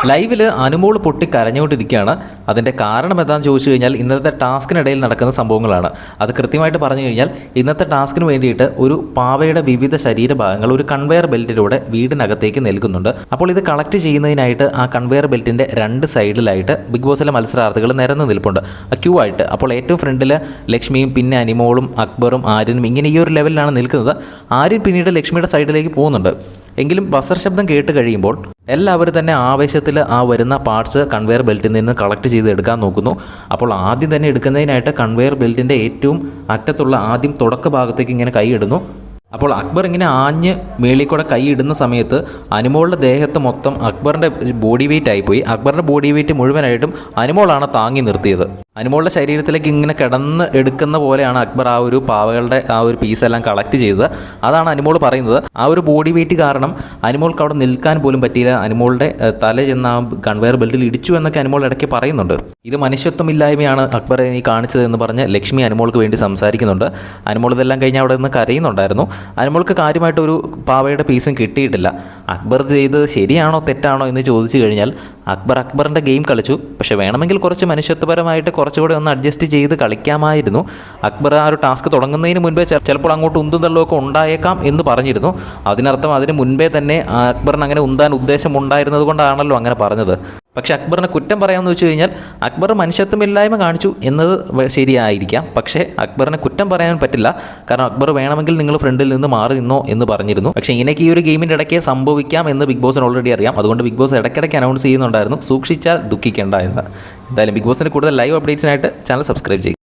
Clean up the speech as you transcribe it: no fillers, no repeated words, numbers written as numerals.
ലൈവിൽ അനുമോൾ പൊട്ടി കരഞ്ഞുകൊണ്ടിരിക്കുകയാണ്. അതിൻ്റെ കാരണം എന്താണെന്ന് ചോദിച്ചു കഴിഞ്ഞാൽ ഇന്നത്തെ ടാസ്കിനിടയിൽ നടക്കുന്ന സംഭവങ്ങളാണ്. അത് കൃത്യമായിട്ട് പറഞ്ഞു കഴിഞ്ഞാൽ ഇന്നത്തെ ടാസ്കിന് വേണ്ടിയിട്ട് ഒരു പാവയുടെ വിവിധ ശരീരഭാഗങ്ങൾ ഒരു കൺവെയർ ബെൽറ്റിലൂടെ വീടിനകത്തേക്ക് നൽകുന്നുണ്ട്. അപ്പോൾ ഇത് കളക്ട് ചെയ്യുന്നതിനായിട്ട് ആ കൺവെയർ ബെൽറ്റിൻ്റെ രണ്ട് സൈഡിലായിട്ട് ബിഗ് ബോസിലെ മത്സരാർത്ഥികൾ നിരന്ന് നിൽപ്പുണ്ട് ക്യൂ ആയിട്ട്. അപ്പോൾ ഏറ്റവും ഫ്രണ്ടിൽ ലക്ഷ്മിയും പിന്നെ അനിമോളും അക്ബറും ആര്യനും ഇങ്ങനെ ഈ ഒരു ലെവലിലാണ് നിൽക്കുന്നത്. ആര്യൻ പിന്നീട് ലക്ഷ്മിയുടെ സൈഡിലേക്ക് പോകുന്നുണ്ട്. എങ്കിലും ബസർ ശബ്ദം കേട്ട് കഴിയുമ്പോൾ എല്ലാവരും തന്നെ ആവേശത്തിൽ ആ വരുന്ന പാർട്സ് കൺവെയർ ബെൽറ്റിൽ നിന്ന് കളക്ട് ചെയ്ത് എടുക്കാൻ നോക്കുന്നു. അപ്പോൾ ആദ്യം തന്നെ എടുക്കുന്നതിനായിട്ട് കൺവെയർ ബെൽറ്റിൻ്റെ ഏറ്റവും അറ്റത്തുള്ള ആദ്യം തുടക്ക ഭാഗത്തേക്ക് ഇങ്ങനെ കൈയിടുന്നു. അപ്പോൾ അക്ബർ ഇങ്ങനെ ആഞ്ഞ് മേളിൽ കൂടെ കൈ ഇടുന്ന സമയത്ത് അനുമോളുടെ ദേഹത്ത് മൊത്തം അക്ബറിൻ്റെ ബോഡി വെയിറ്റ് ആയിപ്പോയി. അക്ബറിൻ്റെ ബോഡി വെയിറ്റ് മുഴുവനായിട്ടും അനുമോളാണ് താങ്ങി നിർത്തിയത്. അനുമോളുടെ ശരീരത്തിലേക്ക് ഇങ്ങനെ കിടന്ന് എടുക്കുന്ന പോലെയാണ് അക്ബർ ആ ഒരു പാവകളുടെ ആ ഒരു പീസെല്ലാം കളക്ട് ചെയ്തത്. അതാണ് അനുമോൾ പറയുന്നത്. ആ ഒരു ബോഡി വെയിറ്റ് കാരണം അനുമോൾക്ക് അവിടെ നിൽക്കാൻ പോലും പറ്റിയില്ല. അനുമോളുടെ തല ചെന്ന് ആ കൺവെയർ ബെൽറ്റിൽ ഇടിച്ചു എന്നൊക്കെ അനുമോൾ ഇടയ്ക്ക് പറയുന്നുണ്ട്. ഇത് മനുഷ്യത്വമില്ലായ്മയാണ് അക്ബറെ നീ കാണിച്ചതെന്ന് പറഞ്ഞ് ലക്ഷ്മി അനുമോൾക്ക് വേണ്ടി സംസാരിക്കുന്നുണ്ട്. അനുമോൾ ഇതെല്ലാം കഴിഞ്ഞ് അവിടെ നിന്ന് കരയുന്നുണ്ടായിരുന്നു. അനുമോൾക്ക് കാര്യമായിട്ട് ഒരു പാവയുടെ പീസും കിട്ടിയിട്ടില്ല. അക്ബർ ചെയ്തത് ശരിയാണോ തെറ്റാണോ എന്ന് ചോദിച്ചു കഴിഞ്ഞാൽ അക്ബറിൻ്റെ ഗെയിം കളിച്ചു. പക്ഷേ വേണമെങ്കിൽ കുറച്ച് മനുഷ്യത്വപരമായിട്ട് കുറച്ചുകൂടെ ഒന്ന് അഡ്ജസ്റ്റ് ചെയ്ത് കളിക്കാമായിരുന്നു. അക്ബർ ആ ഒരു ടാസ്ക് തുടങ്ങുന്നതിന് മുൻപേ ചിലപ്പോൾ അങ്ങോട്ട് ഉന്തും തള്ളുമൊക്കെ ഉണ്ടായേക്കാം എന്ന് പറഞ്ഞിരുന്നു. അതിനർത്ഥം അതിന് മുൻപേ തന്നെ അക്ബറിന് അങ്ങനെ ഉന്താൻ ഉദ്ദേശമുണ്ടായിരുന്നത് കൊണ്ടാണല്ലോ അങ്ങനെ പറഞ്ഞത്. പക്ഷേ അക്ബറിനെ കുറ്റം പറയാമെന്ന് വെച്ച് കഴിഞ്ഞാൽ അക്ബർ മനുഷ്യത്വമില്ലായ്മ കാണിച്ചു എന്നത് ശരിയായിരിക്കാം. പക്ഷേ അക്ബറിനെ കുറ്റം പറയാൻ പറ്റില്ല. കാരണം അക്ബർ വേണമെങ്കിൽ നിങ്ങൾ ഫ്രണ്ടിൽ നിന്ന് മാറി നിന്നോ എന്ന് പറഞ്ഞിരുന്നു. പക്ഷേ ഇങ്ങനെയൊക്കെ ഈ ഒരു ഗെയിമിൻ്റെ ഇടയ്ക്ക് സംഭവിക്കാം എന്ന് ബിഗ് ബോസിന് ഓൾറെഡി അറിയാം. അതുകൊണ്ട് ബിഗ് ബോസ് ഇടയ്ക്കിടയ്ക്ക് അനൗൺസ് ചെയ്യുന്നുണ്ടായിരുന്നു, സൂക്ഷിച്ചാൽ ദുഃഖിക്കേണ്ട എന്ന്. എന്തായാലും ബിഗ് ബോസിന് കൂടുതൽ ലൈവ് അപ്ഡേറ്റ്സിനായിട്ട് ചാനൽ സബ്സ്ക്രൈബ് ചെയ്യുക.